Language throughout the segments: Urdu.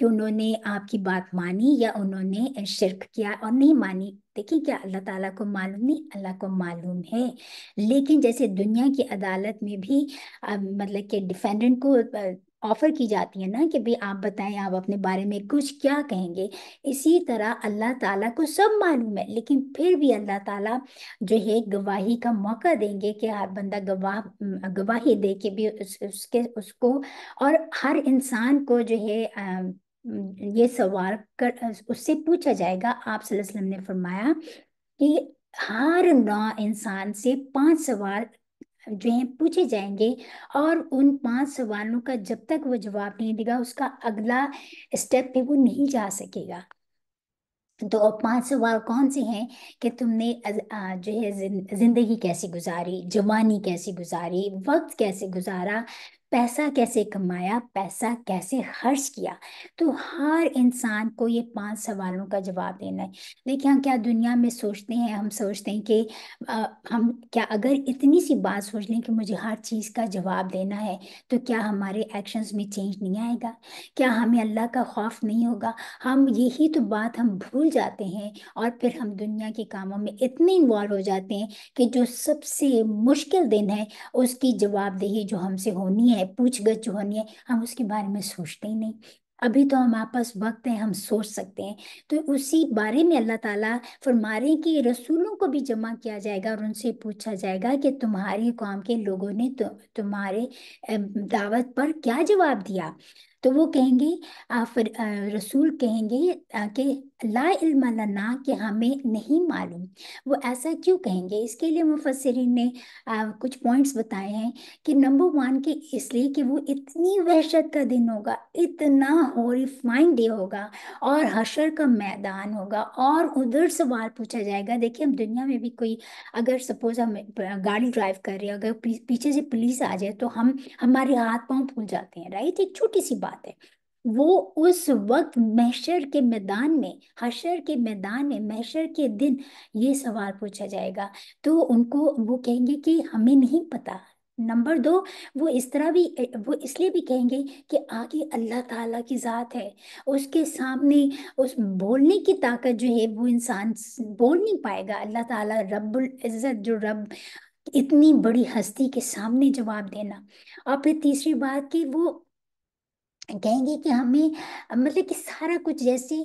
کہ انہوں نے آپ کی بات مانی یا انہوں نے شرک کیا اور نہیں مانی؟ دیکھیں کیا اللہ تعالیٰ کو معلوم نہیں؟ اللہ کو معلوم ہے، لیکن جیسے دنیا کی عدالت میں بھی مطلب کہ ڈیفینڈنٹ کو آفر کی جاتی ہے نا کہ بھی آپ بتائیں آپ اپنے بارے میں کچھ کیا کہیں گے، اسی طرح اللہ تعالیٰ کو سب معلوم ہے، لیکن پھر بھی اللہ تعالیٰ جو ہے گواہی کا موقع دیں گے کہ ہر بندہ گواہی دے کے بھی اس کو، اور ہر انسان کو جو ہے یہ سوال اس سے پوچھا جائے گا۔ آپ صلی اللہ علیہ وسلم نے فرمایا کہ ہر نو انسان سے 5 سوال جو ہیں پوچھے جائیں گے، اور ان 5 سوالوں کا جب تک وہ جواب نہیں دے گا اس کا اگلا اسٹیپ پہ وہ نہیں جا سکے گا۔ تو 5 سوال کون سے ہیں کہ تم نے جو ہے زندگی کیسی گزاری، جوانی کیسی گزاری، وقت کیسے گزارا، پیسہ کیسے کمایا، پیسہ کیسے خرچ کیا۔ تو ہر انسان کو یہ 5 سوالوں کا جواب دینا ہے۔ دیکھیں ہم کیا دنیا میں سوچتے ہیں، ہم سوچتے ہیں کہ ہم کیا اگر اتنی سی بات سوچ لیں کہ مجھے ہر چیز کا جواب دینا ہے، تو کیا ہمارے ایکشنز میں چینج نہیں آئے گا؟ کیا ہمیں اللہ کا خوف نہیں ہوگا؟ ہم یہی تو بات ہم بھول جاتے ہیں، اور پھر ہم دنیا کے کاموں میں اتنے انوالو ہو جاتے ہیں کہ جو سب سے مشکل دن ہے اس کی جواب دہی جو ہم سے ہونی ہے، پوچھ گچھ جو ہونی ہے، ہم اس کے بارے میں سوچتے ہی نہیں۔ ابھی تو ہمارے پاس وقت ہے، ہم سوچ سکتے ہیں۔ تو اسی بارے میں اللہ تعالیٰ فرما رہے ہیں کہ رسولوں کو بھی جمع کیا جائے گا اور ان سے پوچھا جائے گا کہ تمہاری قوم کے لوگوں نے تمہارے دعوت پر کیا جواب دیا؟ تو وہ کہیں گے رسول کہیں گے کہ لا علم لنا، کہ ہمیں نہیں معلوم۔ وہ ایسا کیوں کہیں گے؟ اس کے لیے مفسرین نے کچھ پوائنٹس بتائے ہیں کہ نمبر 1 کہ اس لیے کہ وہ اتنی وحشت کا دن ہوگا، اتنا ہوریفائنگ ڈے ہوگا، اور حشر کا میدان ہوگا، اور ادھر سوال پوچھا جائے گا۔ دیکھیں ہم دنیا میں بھی کوئی اگر سپوز ہم گاڑی ڈرائیو کر رہے ہیں، اگر پیچھے سے پولیس آ جائے تو ہمارے ہاتھ پاؤں پھول جاتے ہیں، رائٹ؟ ایک چھوٹی سی بات ہے۔ وہ اس وقت محشر کے میدان میں، حشر کے میدان میں، محشر کے دن یہ سوال پوچھا جائے گا، تو ان کو وہ کہیں گے کہ ہمیں نہیں پتا۔ نمبر 2، وہ اس طرح بھی وہ اس لیے بھی کہیں گے کہ آگے اللہ تعالیٰ کی ذات ہے، اس کے سامنے اس بولنے کی طاقت جو ہے وہ انسان بول نہیں پائے گا۔ اللہ تعالیٰ رب العزت جو رب، اتنی بڑی ہستی کے سامنے جواب دینا۔ اور پھر تیسری بات کہ وہ کہیں گے کہ ہمیں مطلب کہ سارا کچھ جیسے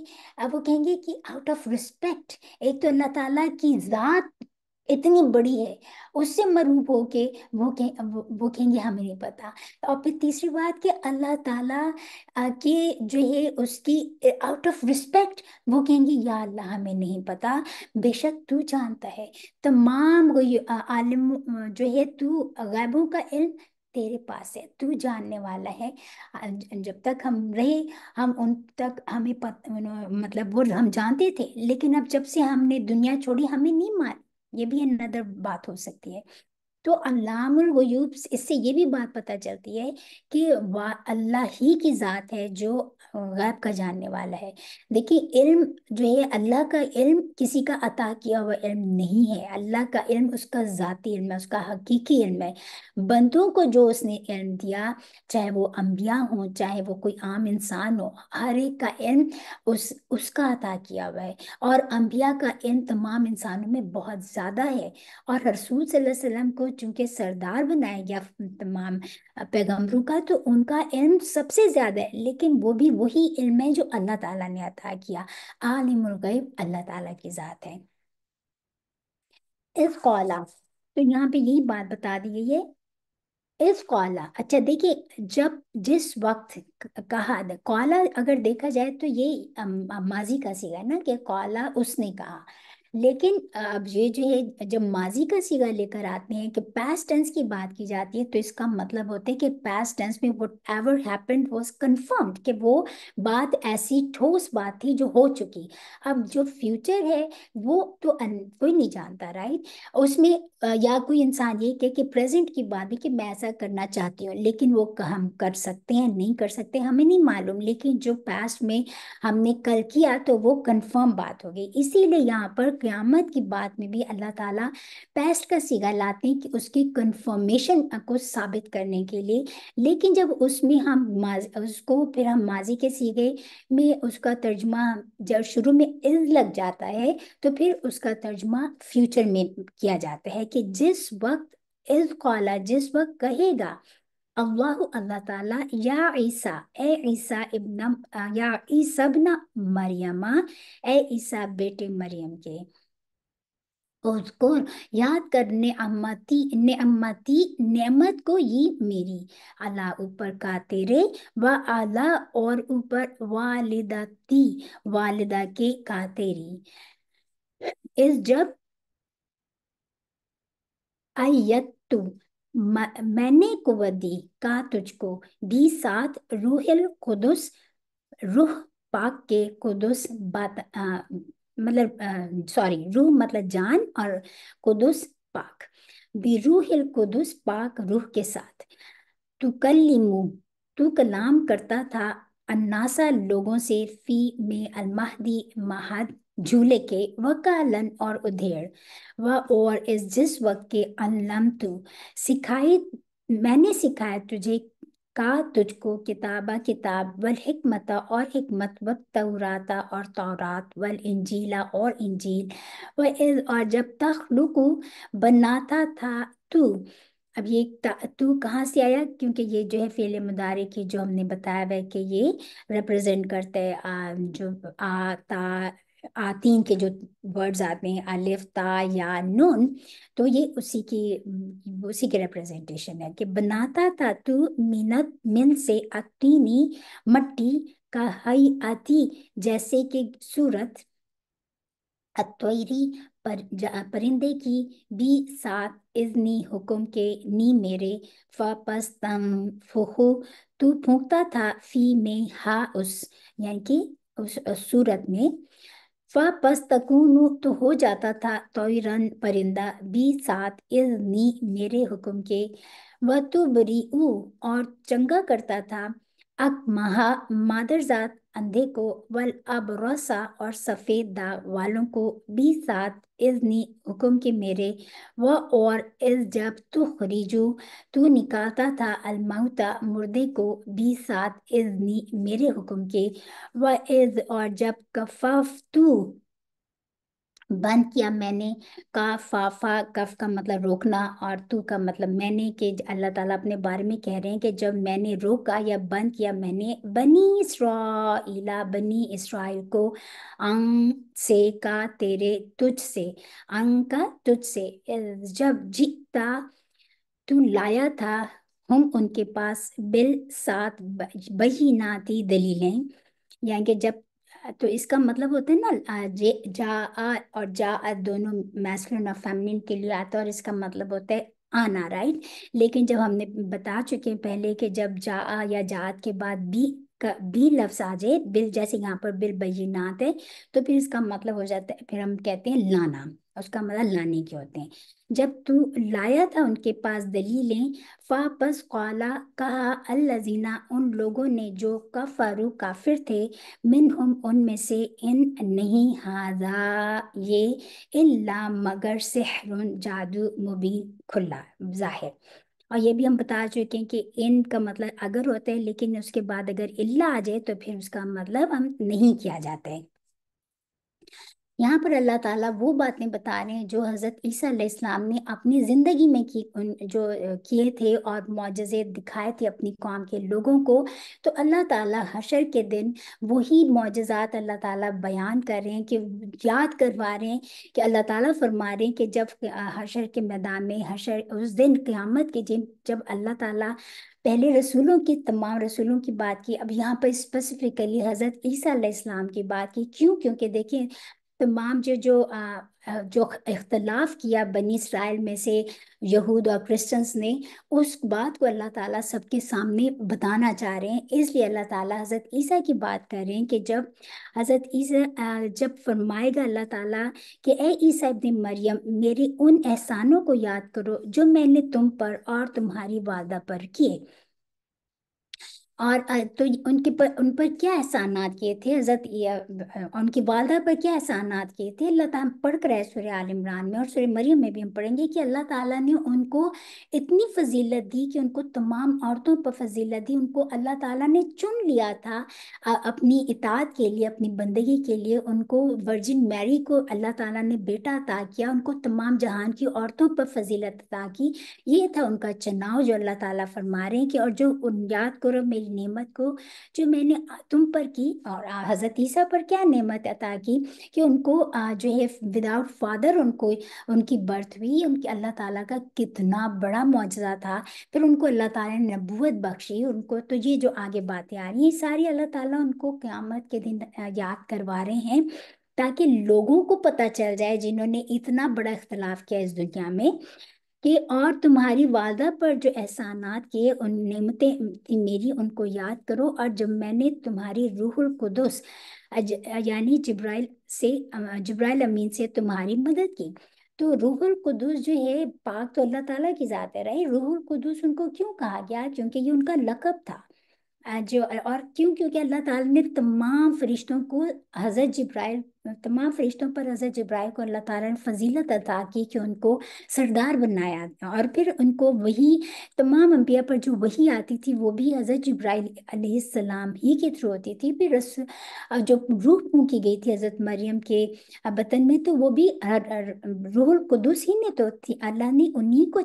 وہ کہیں گے کہ آؤٹ آف رسپیکٹ، ایک تو اللہ تعالیٰ کی ذات اتنی بڑی ہے، اس سے مرعوب ہو کے وہ کہیں گے ہمیں نہیں پتا۔ اور پھر تیسری بات کہ اللہ تعالیٰ کے جو ہے اس کی آؤٹ آف رسپیکٹ وہ کہیں گے یا اللہ ہمیں نہیں پتا، بے شک تو جانتا ہے تمام عالم جو ہے، تو غیبوں کا علم تیرے پاس ہے، تو جاننے والا ہے۔ جب تک ہم رہے ہم ان تک ہمیں مطلب وہ ہم جانتے تھے، لیکن اب جب سے ہم نے دنیا چھوڑی ہمیں نہیں مان، یہ بھی اندر بات ہو سکتی ہے۔ تو علام الغیوب اس سے یہ بھی بات پتہ چلتی ہے کہ اللہ ہی کی ذات ہے جو غیب کا جاننے والا ہے۔ دیکھیے علم جو ہے، اللہ کا علم کسی کا عطا کیا ہوا علم نہیں ہے، اللہ کا علم اس کا ذاتی علم ہے، اس کا حقیقی علم ہے۔ بندوں کو جو اس نے علم دیا، چاہے وہ انبیاء ہوں چاہے وہ کوئی عام انسان ہو، ہر ایک کا علم اس کا عطا کیا ہوا ہے، اور انبیاء کا علم تمام انسانوں میں بہت زیادہ ہے، اور رسول صلی اللہ علیہ وسلم کو چونکہ سردار بنایا گیا تمام پیغمبروں کا، تو ان کا علم سب سے زیادہ ہے، لیکن وہ بھی وہی علم ہے جو اللہ تعالیٰ نے عطا کیا۔ عالم الغیب اللہ تعالیٰ کی ذات ہے۔ اس قولا، تو یہاں پہ یہی بات بتا دی گئی ہے، اس قولا۔ اچھا دیکھیے، جس وقت کہا قولا، اگر دیکھا جائے تو یہ ماضی کا صیغہ ہے نا، کہ قولا اس نے کہا، لیکن اب یہ جو ہے جب ماضی کا صیغہ لے کر آتے ہیں کہ پاسٹ ٹینس کی بات کی جاتی ہے، تو اس کا مطلب ہوتا ہے کہ پاسٹ ٹینس میں what ever happened was confirmed, کہ وہ بات ایسی ٹھوس بات تھی جو ہو چکی۔ اب جو فیوچر ہے وہ تو کوئی نہیں جانتا، رائٹ؟ اس میں یا کوئی انسان یہ کہ پریزنٹ کی بات بھی کہ میں ایسا کرنا چاہتی ہوں، لیکن وہ ہم کر سکتے ہیں نہیں کر سکتے ہمیں نہیں معلوم، لیکن جو پاسٹ میں ہم نے کل کیا تو وہ کنفرم بات ہو گئی۔ اسی لیے یہاں پر قیامت کی بات میں بھی اللہ تعالیٰ پیسٹ کا صیغہ لاتے ہیں کہ اس کی کنفرمیشن کو ثابت کرنے کے لیے، لیکن جب اس میں ہم اس کو پھر ہم ماضی کے صیغے میں اس کا ترجمہ جب شروع میں از لگ جاتا ہے تو پھر اس کا ترجمہ فیوچر میں کیا جاتا ہے کہ جس وقت از قالا، جس وقت کہے گا اللہ اللہ تعالیٰ یا عیسیٰ، اے عیسیٰ ابن یا عیسیٰ ابن مریم، اے عیسیٰ بیٹے مریم کے، اس کو یاد کر نعمت کو یہ میری، اللہ اوپر کا تیرے، و اعلیٰ اور اوپر والدتی والدہ کے کا تیری، اس جب ایت میں نے قوت دی کا تجھ کو، بھی ساتھ روح القدس، روح پاک کے، قدس روح مطلب جان، اور قدس پاک، بھی روح القدس پاک روح کے ساتھ، تو کلام کرتا تھا الناسا لوگوں سے، فی میں المہدی مہد جھولے کے، وکالن اور ادھیڑ، اور جس وقت کے علمت سکھائی میں نے سکھایا تجھے کا تجھ کو کتابہ کتاب، والحکمت اور حکمت، والتوراتا اور تورات، والانجیلا اور انجیل، اور جب تخلق بناتا تھا تو، اب یہ تو کہاں سے آیا؟ کیونکہ یہ جو ہے فعل مضارع کی جو ہم نے بتایا ہے کہ یہ ریپرزینٹ کرتا ہے جو تین کے جو ورڈز آتے ہیں الف تا یا نون، تو یہ اسی کی ریپرزینٹیشن ہے کہ بناتا تھا تو من سے اطینی مٹی کا، ہیئتی جیسے کہ صورت، الطیری پرندے کی، بھی ساتھ اذنی حکم کے، نی میرے، پس تنفخو تو پھونکتا تھا، فی میں ہا اس یعنی کہ اس صورت میں، پس تکونو تو ہو جاتا تھا، طیرن پرندہ، بھی ساتھ اذنی میرے حکم کے، وتبریئو اور چنگا کرتا تھا، اکمہا مادرزاد اندھے کو، والابرصا اور سفید داغ والوں کو، بھی ساتھ اذنی حکم کے میرے، اور از جب تخرجو تو نکالتا تھا، الموتا مردے کو، بھی ساتھ اذنی میرے حکم کے، وَإِذْ اور جب کففتو بند کیا میں نے، کافافا کف کا مطلب روکنا اور تو کا مطلب میں نے، کہ اللہ تعالیٰ اپنے بارے میں کہہ رہے ہیں کہ جب میں نے روکا یا بند کیا میں نے بنی اسرائیل کو، ان سے کا تیرے تجھ سے، ان کا تجھ سے، جب جئتا تو لایا تھا، ہم ان کے پاس، ساتھ بیناتی دلیلیں، یعنی کہ جب، تو اس کا مطلب ہوتا ہے نا جا اور جا دونوں میسکولن اور فیمنن کے لیے آتا ہے، اور اس کا مطلب ہوتا ہے آنا، رائٹ؟ لیکن جب ہم نے بتا چکے ہیں پہلے کہ جب جا یا جات کے بعد بھی لفظ آ جائے، بل جیسے یہاں پر بالبینات ہے، تو پھر اس کا مطلب ہو جاتا ہے، پھر ہم کہتے ہیں لانا، اس کا مطلب لانے کے ہوتے ہیں، جب تو لایا تھا ان کے پاس دلیلیں، پس قالا کہا، الذین ان لوگوں نے جو کفروا کافر تھے، منہم ان میں سے، ان نہیں، ہذا یہ، الا مگر سحر جادو، مبین کھلا ظاہر، اور یہ بھی ہم بتا چکے ہیں کہ ان کا مطلب اگر ہوتا ہے، لیکن اس کے بعد اگر الا آ جائے تو پھر اس کا مطلب ہم نہیں کیا جاتا ہے۔ یہاں پر اللہ تعالیٰ وہ باتیں بتا رہے ہیں جو حضرت عیسیٰ علیہ السلام نے اپنی زندگی میں جو کیے تھے اور معجزے دکھائے تھے اپنی قوم کے لوگوں کو، تو اللہ تعالیٰ حشر کے دن وہی معجزات اللہ تعالیٰ بیان کر رہے ہیں، کہ یاد کروا رہے ہیں، کہ اللہ تعالیٰ فرما رہے ہیں کہ جب حشر کے میدان میں، حشر اس دن قیامت کے دن، جب اللہ تعالیٰ پہلے رسولوں کی، تمام رسولوں کی بات کی، اب یہاں پر اسپیسیفکلی حضرت عیسیٰ علیہ السلام کی بات کی، کیونکہ دیکھیں تمام جو اختلاف کیا بنی اسرائیل میں سے یہود اور کرسچنس نے، اس بات کو اللہ تعالیٰ سب کے سامنے بتانا چاہ رہے ہیں، اس لیے اللہ تعالیٰ حضرت عیسیٰ کی بات کر رہے ہیں کہ جب حضرت عیسیٰ جب فرمائے گا اللہ تعالیٰ کہ اے عیسیٰ ابن مریم، میرے ان احسانوں کو یاد کرو جو میں نے تم پر اور تمہاری والدہ پر کیے، اور تو ان پر کیا احسانات کیے تھے حضرت ان کی والدہ پر کیا احسانات کیے تھے اللہ تعالیٰ پڑھ کر ہے سورہ آل عمران میں، اور سورہ مریم میں بھی ہم پڑھیں گے کہ اللہ تعالیٰ نے ان کو اتنی فضیلت دی کہ ان کو تمام عورتوں پر فضیلت دی، ان کو اللہ تعالیٰ نے چن لیا تھا اپنی اطاعت کے لیے، اپنی بندگی کے لیے، ان کو ورجن میری کو اللہ تعالیٰ نے بیٹا عطا کیا، ان کو تمام جہان کی عورتوں پر فضیلت عطا کی۔ یہ تھا ان کا چناؤ جو اللہ تعالیٰ فرما رہے ہیں کہ اور جو یاد کرو میری نعمت کو جو میں نے تم پر کی، اور حضرت عیسیٰ پر کیا نعمت عطا کی کہ ان کو جو ہے وداؤٹ فادر ان کو ان کی برتھ ہوئی، ان کی اللہ تعالیٰ کا کتنا بڑا معجزہ تھا۔ پھر ان کو اللہ تعالیٰ نے نبوت بخشی ان کو، تو یہ جو آگے باتیں آ رہی ہیں ساری اللہ تعالیٰ ان کو قیامت کے دن یاد کروا رہے ہیں، تاکہ لوگوں کو پتہ چل جائے جنہوں نے اتنا بڑا اختلاف کیا اس دنیا میں، کہ اور تمہاری والدہ پر جو احسانات کیے ان نعمتیں تھی میری ان کو یاد کرو، اور جب میں نے تمہاری روح القدس یعنی جبرائیل امین سے تمہاری مدد کی۔ تو روح القدس جو ہے پاک تو اللہ تعالیٰ کی ذات ہے، رہی روح القدس ان کو کیوں کہا گیا؟ کیونکہ یہ ان کا لقب تھا اور کیوں؟ کیونکہ اللہ تعالیٰ نے تمام فرشتوں کو حضرت جبرائیل تمام فرشتوں پر حضرت جبرائیل کو اللہ تعالیٰ نے فضیلت عطا کی کہ ان کو سردار بنایا، اور پھر ان کو وہی تمام انبیاء پر جو وہی آتی تھی وہ بھی حضرت جبرائیل علیہ السلام ہی کے تھرو ہوتی تھی۔ پھر جو روح پھونکی گئی تھی حضرت مریم کے بطن میں، تو وہ بھی روح القدس ہی نے تو تھی، اللہ نے انہی کو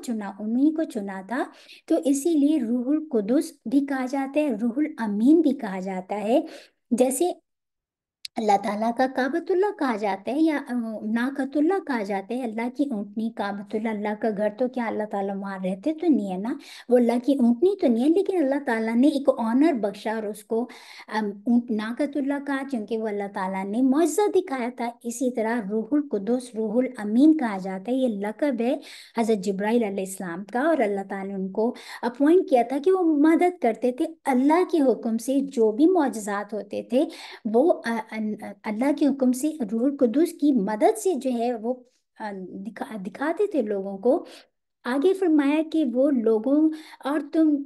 چنا تھا۔ تو اسی لیے روح القدس بھی کہا جاتا ہے، روح الامین بھی کہا جاتا ہے، جیسے اللہ تعالیٰ کا کعبۃ اللہ کہا جاتا ہے یا ناقۃ اللہ کہا جاتا ہے، اللہ کی اونٹنی کعبۃ اللہ، اللہ کا گھر تو کیا اللہ تعالیٰ وہاں رہتے تو نہیں ہے نا، وہ اللہ کی اونٹنی تو نہیں ہے، لیکن اللہ تعالیٰ نے ایک آنر بخشا اور اس کو اونٹ ناقۃ اللہ کہا کیونکہ وہ اللہ تعالیٰ نے معجزہ دکھایا تھا۔ اسی طرح روح القدس روح الامین کہا جاتا ہے، یہ لقب ہے حضرت جبرائیل علیہ السلام کا، اور اللہ تعالیٰ نے ان کو اپوائنٹ کیا تھا کہ وہ مدد کرتے تھے اللہ کے حکم سے، جو بھی معجزات ہوتے تھے وہ اللہ کے حکم سے روح القدس کی مدد سے جو ہے وہ دکھاتے تھے لوگوں کو۔ آگے فرمایا کہ وہ لوگوں اور تم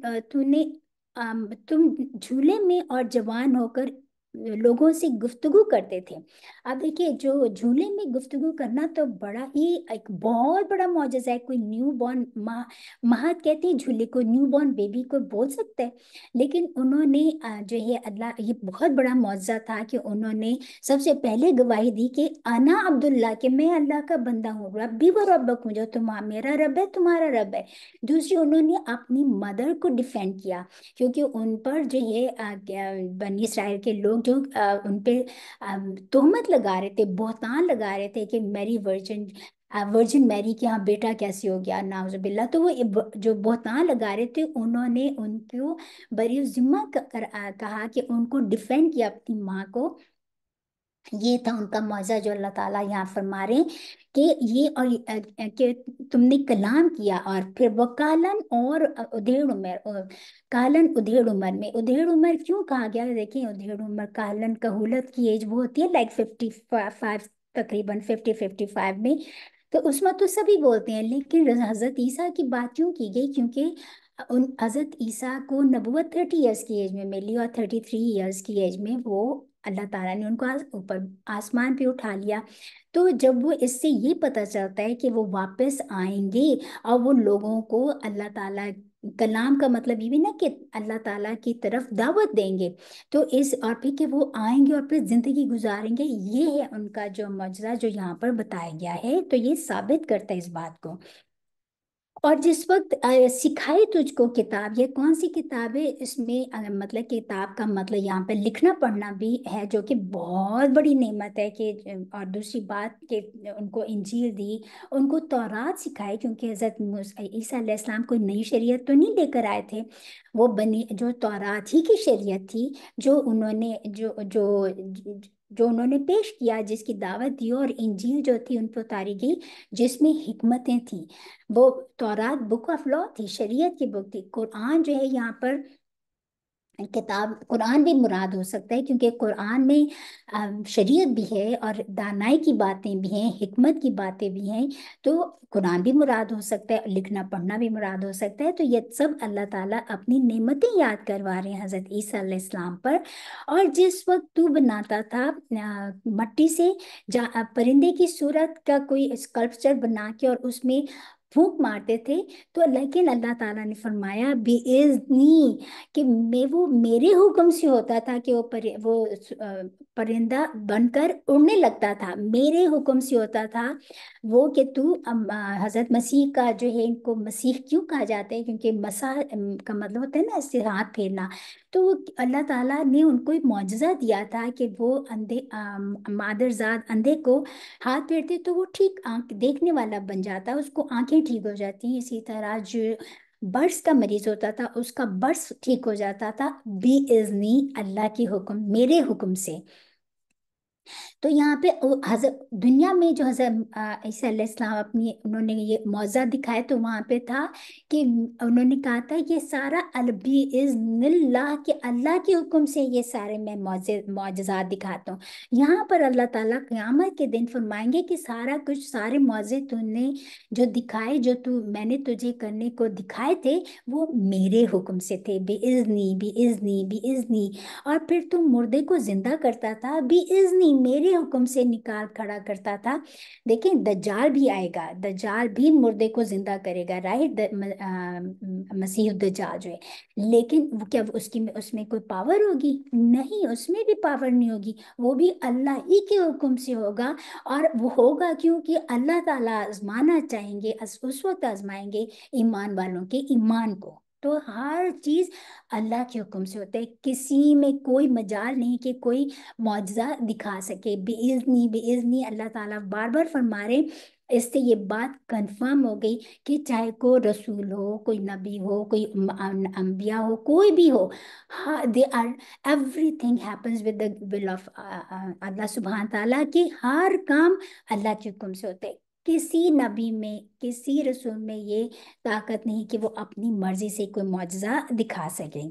جھولے میں اور جوان ہو کر لوگوں سے گفتگو کرتے تھے۔ اب دیکھیے جو جھولے میں گفتگو کرنا تو بڑا ہی ایک بہت بڑا معجزہ ہے، کوئی نیو بورن مہد کہتے ہیں جھولے کو، نیو بورن بیبی کو بول سکتا ہے، لیکن انہوں نے جو ہے اللہ یہ بہت بڑا معجزہ تھا کہ انہوں نے سب سے پہلے گواہی دی کہ انا عبداللہ، کہ میں اللہ کا بندہ ہوں، ربی و ربکم، جو میرا رب ہے تمہارا رب ہے۔ دوسری انہوں نے اپنی مدر کو ڈیفینڈ کیا، کیونکہ ان پر جو ہے بنی اسرائیل کے لوگ جو ان پہ تہمت لگا رہے تھے، بہتان لگا رہے تھے کہ میری ورجن میری کے ہاں بیٹا کیسے ہو گیا، نعوذ باللہ، تو وہ جو بہتان لگا رہے تھے انہوں نے ان کو بری ذمہ کہا کہ ان کو ڈیفینڈ کیا اپنی ماں کو۔ یہ تھا ان کا معجزہ جو اللہ تعالیٰ یہاں فرما رہے ہیں کہ یہ اور کہ تم نے کلام کیا، اور پھر وہ کالن اور ادھیڑ عمر کالن ادھیڑ عمر میں ادھیڑ عمر کیوں کہا گیا؟ دیکھیں ادھیڑ عمر کالن کہولت کی ایج وہ ہوتی ہے لائک 55 تقریباً 50-55 میں، تو اس میں تو سبھی بولتے ہیں، لیکن حضرت عیسیٰ کی بات کیوں کی گئی؟ کیونکہ حضرت عیسیٰ کو نبوت 30 ایئرس کی ایج میں ملی، اور 33 ایئرس کی ایج میں وہ اللہ تعالیٰ نے ان کو اوپر آسمان پہ اٹھا لیا۔ تو جب وہ اس سے یہ پتہ چلتا ہے کہ وہ واپس آئیں گے اور وہ لوگوں کو اللہ تعالیٰ کلام کا مطلب یہ بھی نا کہ اللہ تعالیٰ کی طرف دعوت دیں گے، تو اور پھر کہ وہ آئیں گے اور پھر زندگی گزاریں گے، یہ ہے ان کا جو معجزہ جو یہاں پر بتایا گیا ہے، تو یہ ثابت کرتا ہے اس بات کو۔ اور جس وقت سکھائی تجھ کو کتاب، یہ کون سی کتاب ہے؟ اس میں مطلب کتاب کا مطلب یہاں پہ لکھنا پڑھنا بھی ہے، جو کہ بہت بڑی نعمت ہے کہ اور دوسری بات کہ ان کو انجیل دی، ان کو تورات سکھائی، کیونکہ حضرت عیسیٰ علیہ السلام کوئی نئی شریعت تو نہیں لے کر آئے تھے، وہ جو تورات ہی کی شریعت تھی جو انہوں نے جو انہوں نے پیش کیا، جس کی دعوت دی، اور انجیل جو تھی ان کو اتاری گئی جس میں حکمتیں تھیں، وہ تورات بک آف لا تھی، شریعت کی بک تھی۔ قرآن جو ہے یہاں پر کتاب قرآن بھی مراد ہو سکتا ہے، کیونکہ قرآن میں شریعت بھی ہے اور دانائی کی باتیں بھی ہیں، حکمت کی باتیں بھی ہیں، تو قرآن بھی مراد ہو سکتا ہے، لکھنا پڑھنا بھی مراد ہو سکتا ہے۔ تو یہ سب اللہ تعالیٰ اپنی نعمتیں یاد کروا رہے ہیں حضرت عیسیٰ علیہ السلام پر۔ اور جس وقت تو بناتا تھا مٹی سے پرندے کی صورت کا کوئی اسکلپچر بنا کے اور اس میں پھونک مارتے تھے، تو لیکن اللہ تعالیٰ نے فرمایا بِإِذْنِی، کہ وہ میرے حکم سے ہوتا تھا کہ وہ پرندہ بن کر اڑنے لگتا تھا، میرے حکم سے ہوتا تھا وہ، کہ تو حضرت مسیح کا جو ہے، ان کو مسیح کیوں کہا جاتا ہے؟ کیونکہ مسح کا مطلب ہوتا ہے نا، اس سے ہاتھ پھیرنا۔ تو اللہ تعالیٰ نے ان کو ایک معجزہ دیا تھا کہ وہ اندھے مادرزاد اندھے کو ہاتھ پھیرتے تو وہ ٹھیک آنکھ دیکھنے والا بن جاتا، اس کو آنکھیں ٹھیک ہو جاتی ہیں۔ اسی طرح جو برس کا مریض ہوتا تھا، اس کا برس ٹھیک ہو جاتا تھا بِإِذْنِ، اللہ کی حکم، میرے حکم سے۔ تو یہاں پہ حضرت دنیا میں جو حضرت عیسیٰ علیہ السلام انہوں نے یہ معجزہ دکھایا، تو وہاں پہ تھا کہ انہوں نے کہا تھا یہ سارا بِإِذْنِ اللہ، کہ اللہ کے حکم سے یہ سارے میں معجزات دکھاتا ہوں۔ یہاں پر اللہ تعالیٰ قیامت کے دن فرمائیں گے کہ سارا کچھ، سارے معجزے تو نے جو دکھائے، میں نے تجھے کرنے کو دکھائے تھے، وہ میرے حکم سے تھے، بِإِذْنِ بِإِذْنِ بِإِذْنِ۔ اور پھر تم مردے کو زندہ کرتا تھا بِإِذْنِ، میرے حکم سے نکال کھڑا کرتا تھا۔ دیکھیں دجال بھی آئے گا، دجال بھی مردے کو زندہ کرے گا، رائٹ؟ مسیح الدجال جو ہے، لیکن وہ کیا اس میں کوئی پاور ہوگی؟ نہیں، اس میں بھی پاور نہیں ہوگی، وہ بھی اللہ ہی کے حکم سے ہوگا۔ اور وہ ہوگا کیونکہ اللہ تعالیٰ آزمانا چاہیں گے، اس وقت آزمائیں گے ایمان والوں کے ایمان کو۔ تو ہر چیز اللہ کے حکم سے ہوتا ہے، کسی میں کوئی مجال نہیں کہ کوئی معجزہ دکھا سکے۔ بِإِذْنِ بِإِذْنِ، اللہ تعالیٰ بار بار فرما رہے، اس سے یہ بات کنفرم ہو گئی کہ چاہے کوئی رسول ہو، کوئی نبی ہو، کوئی انبیاء ہو، کوئی بھی ہو، everything happens with the will of اللہ سبحانہ تعالیٰ، کی ہر کام اللہ کے حکم سے ہوتے ہیں۔ کسی نبی میں، کسی رسول میں یہ طاقت نہیں کہ وہ اپنی مرضی سے کوئی معجزہ دکھا سکیں۔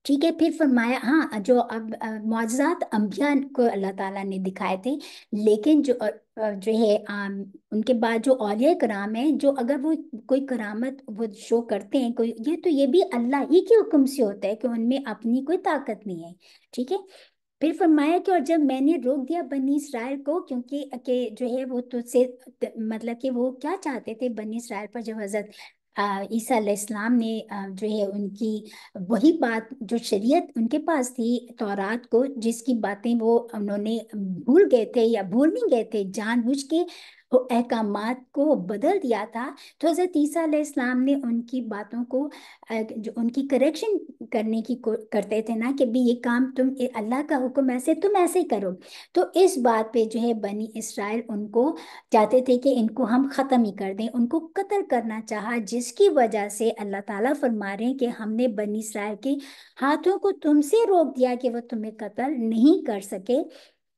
ٹھیک ہے، پھر فرمایا ہاں، جو اب معجزات انبیاء کو اللہ تعالیٰ نے دکھائے تھے، لیکن جو ہے ان کے بعد جو اولیاء کرام ہیں، جو اگر وہ کوئی کرامت وہ شو کرتے ہیں کوئی، یہ بھی اللہ ہی کے حکم سے ہوتا ہے، کہ ان میں اپنی کوئی طاقت نہیں ہے۔ ٹھیک ہے، پھر فرمایا کہ اور جب میں نے روک دیا بنی اسرائیل کو، کیونکہ کہ جو ہے وہ تجھ سے، مطلب کہ وہ کیا چاہتے تھے بنی اسرائیل پر، جب حضرت عیسیٰ علیہ السلام نے جو ہے ان کی وہی بات، جو شریعت ان کے پاس تھی تورات کو، جس کی باتیں وہ انہوں نے بھول گئے تھے یا بھول نہیں گئے تھے، جان بوجھ کے وہ احکامات کو بدل دیا تھا، تو حضرت عیسیٰ علیہ السلام نے ان کی باتوں کو جو ان کی کریکشن کرنے کی کرتے تھے نا، کہ بھی یہ کام تم، اللہ کا حکم ایسے، تم ایسے ہی کرو۔ تو اس بات پہ جو ہے بنی اسرائیل ان کو چاہتے تھے کہ ان کو ہم ختم ہی کر دیں، ان کو قتل کرنا چاہا، جس کی وجہ سے اللہ تعالیٰ فرما رہے ہیں کہ ہم نے بنی اسرائیل کے ہاتھوں کو تم سے روک دیا کہ وہ تمہیں قتل نہیں کر سکے،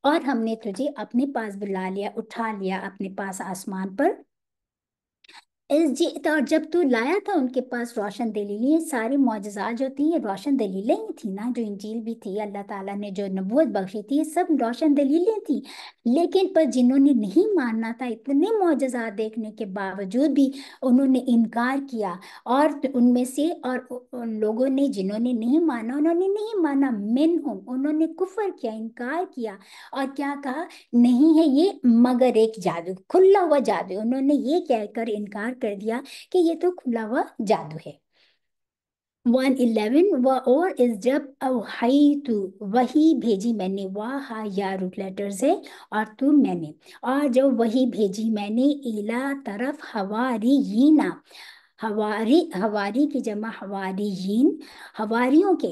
اور ہم نے تجھے اپنے پاس بلا لیا، اٹھا لیا اپنے پاس آسمان پر۔ اور جب تو لایا تھا ان کے پاس روشن دلیلیں، یہ ساری معجزات جو تھیں یہ روشن دلیلیں ہی تھیں نا، جو انجیل بھی تھی، اللہ تعالیٰ نے جو نبوت بخشی تھی، یہ سب روشن دلیلیں تھیں۔ لیکن پر جنہوں نے نہیں ماننا تھا، اتنے معجزات دیکھنے کے باوجود بھی انہوں نے انکار کیا، اور ان میں سے، اور ان لوگوں نے جنہوں نے نہیں مانا، انہوں نے نہیں مانا، منہم، انہوں نے کفر کیا، انکار کیا، اور کیا کہا؟ نہیں ہے یہ مگر ایک جادو، کھلا ہوا جادو، انہوں نے یہ کہہ کر انکار کر دیا کہ یہ تو کھلا ہوا جادو ہے۔ 111 اور اس جب اوحیت، وہی بھیجی میں نے، واہ یا روٹ لیٹرز ہے، اور تو میں نے، اور جب وہی بھیجی میں نے، الا طرف حواریینا، ہواری کی جمع حواریین، حواریوں کے،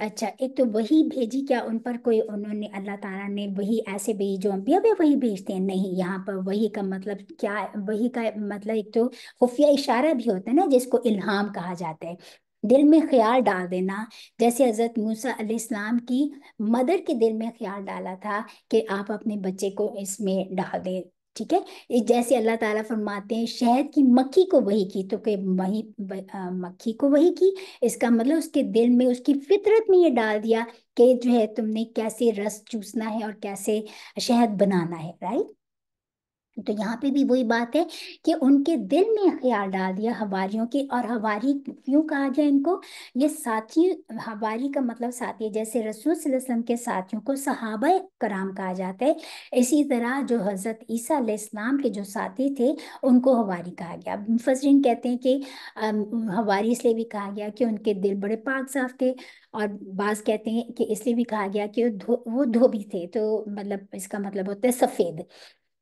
اچھا، ایک تو وہی بھیجی، کیا ان پر کوئی، انہوں نے، اللہ تعالیٰ نے وہی ایسے بھی جو انبیاء بھی وہی بھیجتے ہیں؟ نہیں، یہاں پر وہی کا مطلب کیا ہے؟ وہی کا مطلب ایک تو خفیہ اشارہ بھی ہوتا ہے نا، جس کو الہام کہا جاتا ہے، دل میں خیال ڈال دینا، جیسے حضرت موسیٰ علیہ السلام کی مدر کے دل میں خیال ڈالا تھا کہ آپ اپنے بچے کو اس میں ڈال دیں، ٹھیک ہے، جیسے اللہ تعالیٰ فرماتے ہیں شہد کی مکھی کو وہی کی، تو کہ وہی مکھی کو وہی کی، اس کا مطلب اس کے دل میں، اس کی فطرت میں یہ ڈال دیا کہ جو ہے تم نے کیسے رس چوسنا ہے اور کیسے شہد بنانا ہے، رائٹ؟ تو یہاں پہ بھی وہی بات ہے کہ ان کے دل میں خیال ڈال دیا حواریوں کے، اور حواری کیوں کہا گیا ان کو؟ یہ ساتھی، حواری کا مطلب ساتھی ہے، جیسے رسول صلی اللہ علیہ وسلم کے ساتھیوں کو صحابہ کرام کہا جاتا ہے، اسی طرح جو حضرت عیسیٰ علیہ السلام کے جو ساتھی تھے ان کو حواری کہا گیا۔ مفسرین کہتے ہیں کہ حواری اس لیے بھی کہا گیا کہ ان کے دل بڑے پاک صاف تھے، اور بعض کہتے ہیں کہ اس لیے بھی کہا گیا کہ وہ دھوبی تھے، تو مطلب اس کا مطلب ہوتا ہے سفید،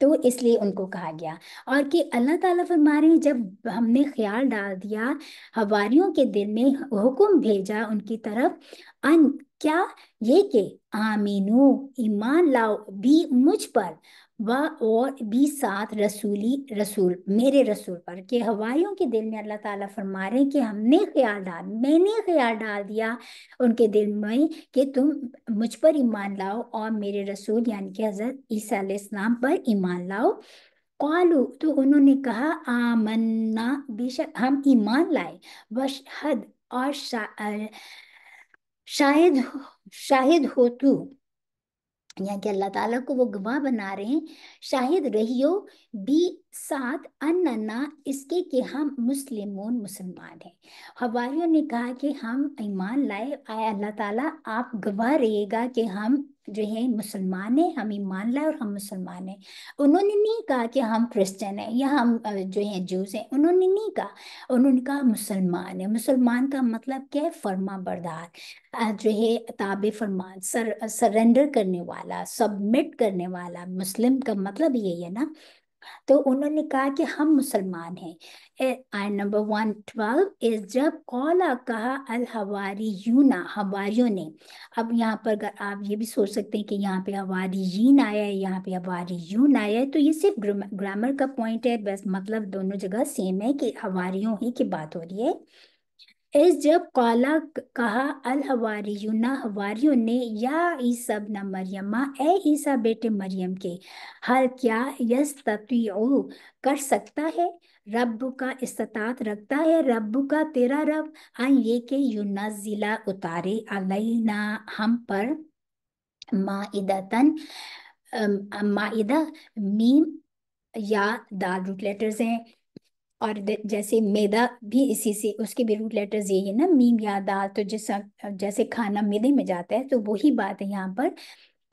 تو اس لیے ان کو کہا گیا۔ اور کہ اللہ تعالیٰ فرما رہے ہیں جب ہم نے خیال ڈال دیا حواریوں کے دل میں، حکم بھیجا ان کی طرف، ان کیا، یہ کہ آمینو، ایمان لاؤ، بھی مجھ پر، و اور بھی ساتھ رسولی، رسول میرے رسول پر، کہ حواریوں کے دل میں اللہ تعالیٰ فرما رہے ہیں کہ ہم نے میں نے خیال ڈال دیا ان کے دل میں کہ تم مجھ پر ایمان لاؤ اور میرے رسول یعنی کہ حضرت عیسیٰ علیہ السلام پر ایمان لاؤ۔ قالو، تو انہوں نے کہا، آمنا، بے شک ہم ایمان لائے، وشہد، اور شاہد شاہد ہو تو، یعنی کہ اللہ تعالیٰ کو وہ گواہ بنا رہے ہیں، شاہد رہیو، بھی ساتھ، اننا، اس کے کہ ہم مسلمان ہیں۔ حواریوں نے کہا کہ ہم ایمان لائے، آئے اللہ تعالیٰ آپ گواہ رہیے گا کہ ہم جو ہیں مسلمان ہیں، ہم ایمان لائے اور ہم مسلمان ہیں۔ انہوں نے نہیں کہا کہ ہم کرسچن ہیں یا ہم جو ہیں جوز ہیں، انہوں نے نہیں کہا، انہوں نے کہا مسلمان ہیں۔ مسلمان کا مطلب کیا ہے؟ فرما بردار، جو ہے تابع فرمان، سرنڈر کرنے والا، سبمٹ کرنے والا، مسلم کا مطلب یہی ہے نا۔ تو انہوں نے کہا کہ ہم مسلمان ہیں۔ آیت نمبر 112 از جب قولا، کہا، الحواریون، حواریوں نے۔ اب یہاں پر اگر آپ یہ بھی سوچ سکتے ہیں کہ یہاں پہ حواریین آیا ہے، یہاں پہ حواریون آیا ہے، تو یہ صرف گرامر کا پوائنٹ ہے بس، مطلب دونوں جگہ سیم ہے کہ حواریوں ہی کی بات ہو رہی ہے۔ اس جب قالا، کہا، الحواریون، حواریوں نے، یا عیسیٰ ابن مریم، اے عیسیٰ بیٹے مریم کے، حل کیا، یستطیعو، کر سکتا ہے، رب کا، استطاعت رکھتا ہے رب کا، تیرا رب، ان یہ کہ ینزلہ، اتارے، علینا، ہم پر، مائدتن، مائدہ، میم یا دال روٹ لیٹرز ہیں، اور جیسے میدا بھی اسی سے، اس کے بھی روٹ لیٹرز یہی ہے نا، میم یا دال، تو جیسے کھانا میدے میں جاتا ہے، تو وہی بات ہے یہاں پر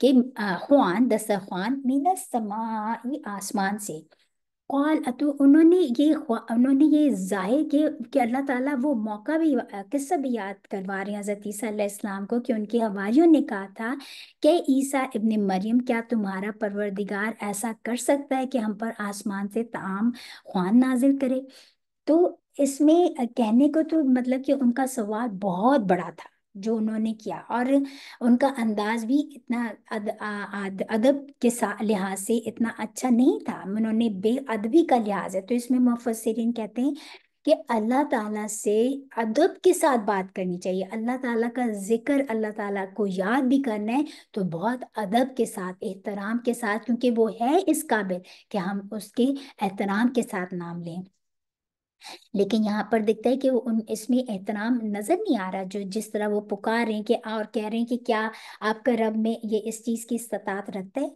کہ خوان، دسترخوان، من السماء، آسمان سے، قال، تو انہوں نے یہ ظاہر کہ اللہ تعالیٰ وہ موقع بھی، قصہ بھی یاد کروا رہے ہیں حضرت عیسیٰ علیہ السلام کو، کہ ان کے حواریوں نے کہا تھا کہ عیسیٰ ابن مریم، کیا تمہارا پروردگار ایسا کر سکتا ہے کہ ہم پر آسمان سے طعام خوان نازل کرے؟ تو اس میں کہنے کو تو مطلب کہ ان کا سوال بہت بڑا تھا جو انہوں نے کیا، اور ان کا انداز بھی اتنا ادب کے لحاظ سے اتنا اچھا نہیں تھا، انہوں نے بے ادبی کا لحاظ ہے، تو اس میں مفسرین کہتے ہیں کہ اللہ تعالیٰ سے ادب کے ساتھ بات کرنی چاہیے، اللہ تعالیٰ کا ذکر، اللہ تعالیٰ کو یاد بھی کرنا ہے تو بہت ادب کے ساتھ، احترام کے ساتھ، کیونکہ وہ ہے اس قابل کہ ہم اس کے احترام کے ساتھ نام لیں۔ لیکن یہاں پر دکھتا ہے کہ اس میں احترام نظر نہیں آ رہا، جو جس طرح وہ پکار رہے ہیں کہ، اور کہہ رہے ہیں کہ کیا آپ کا رب میں یہ اس چیز کی استطاعت رکھتا ہے؟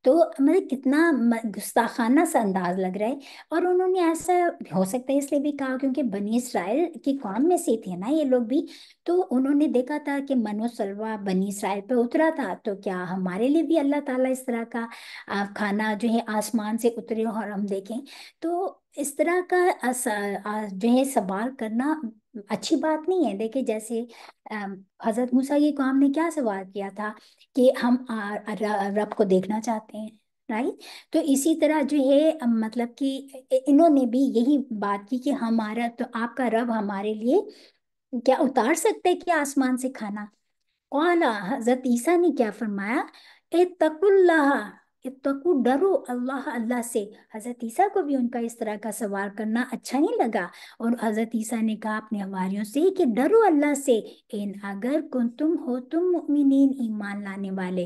تو مطلب کتنا گستاخانہ سا انداز لگ رہا ہے۔ اور انہوں نے ایسا ہو سکتا ہے اس لیے بھی کہا کیونکہ بنی اسرائیل کی قوم میں سے تھے نا یہ لوگ بھی، تو انہوں نے دیکھا تھا کہ من و سلوہ بنی اسرائیل پہ اترا تھا، تو کیا ہمارے لیے بھی اللہ تعالیٰ اس طرح کا کھانا جو ہے آسمان سے اترے اور ہم دیکھیں؟ تو اس طرح کا جو ہے سوال کرنا اچھی بات نہیں ہے۔ دیکھیں جیسے حضرت موسیٰ کی قوم نے کیا سوال کیا تھا کہ ہم رب کو دیکھنا چاہتے ہیں، رائٹ؟ تو اسی طرح جو ہے مطلب کہ انہوں نے بھی یہی بات کی کہ ہمارا تو آپ کا رب ہمارے لیے کیا اتار سکتے ہے کیا آسمان سے کھانا؟ قالا، حضرت عیسیٰ نے کیا فرمایا، اتقوا اللہ، اتقوا، ڈرو، اللہ، اللہ سے۔ حضرت عیسیٰ کو بھی ان کا اس طرح کا سوال کرنا اچھا نہیں لگا، اور حضرت عیسیٰ نے کہا اپنے حواریوں سے کہ ڈرو اللہ سے، ان اگر کنتم ہو تم مؤمنین، ایمان لانے والے،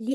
li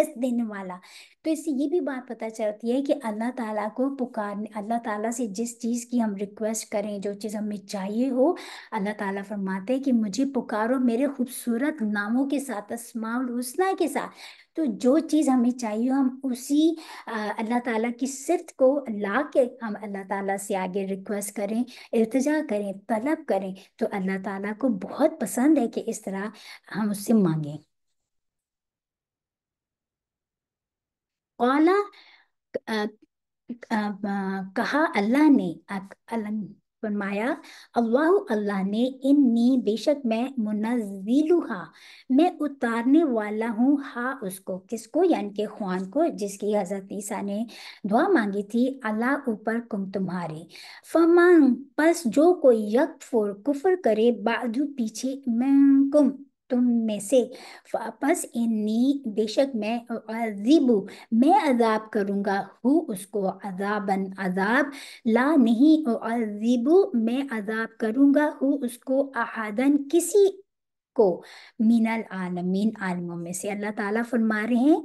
رزق دینے والا۔ تو اس سے یہ بھی بات پتہ چلتی ہے کہ اللہ تعالیٰ کو پکارنے، اللہ تعالیٰ سے جس چیز کی ہم ریکویسٹ کریں، جو چیز ہمیں چاہیے ہو، اللہ تعالیٰ فرماتے ہیں کہ مجھے پکارو میرے خوبصورت ناموں کے ساتھ، اسماء الحسنہ کے ساتھ۔ تو جو چیز ہمیں چاہیے ہم اسی اللہ تعالیٰ کی صفت کو لا کے ہم اللہ تعالیٰ سے آگے ریکویسٹ کریں، التجا کریں، طلب کریں، تو اللہ تعالیٰ کو بہت پسند ہے کہ اس طرح ہم اس سے مانگیں۔ قالا، کہا اللہ نے، اللہ فرمایا، اللہ نے، انی بے شک میں، منزلہا، میں اتارنے والا ہوں، ہاں اس کو، کس کو؟ یعنی کہ خوان کو، جس کی حضرت عیسیٰ نے دعا مانگی تھی، اللہ اوپر کم تمہارے، فمن پس جو کوئی یکفر کفر کرے، بعد پیچھے، منکم تم میں سے، پس انی بے شک میں، عذیبو میں عذاب کروں گا، ہوں اس کو، عذابن عذاب، لا نہیں، اعذبو میں عذاب کروں گا، ہوں اس کو، احدن کسی کو، من العالمین عالموں میں سے۔ اللہ تعالیٰ فرما رہے ہیں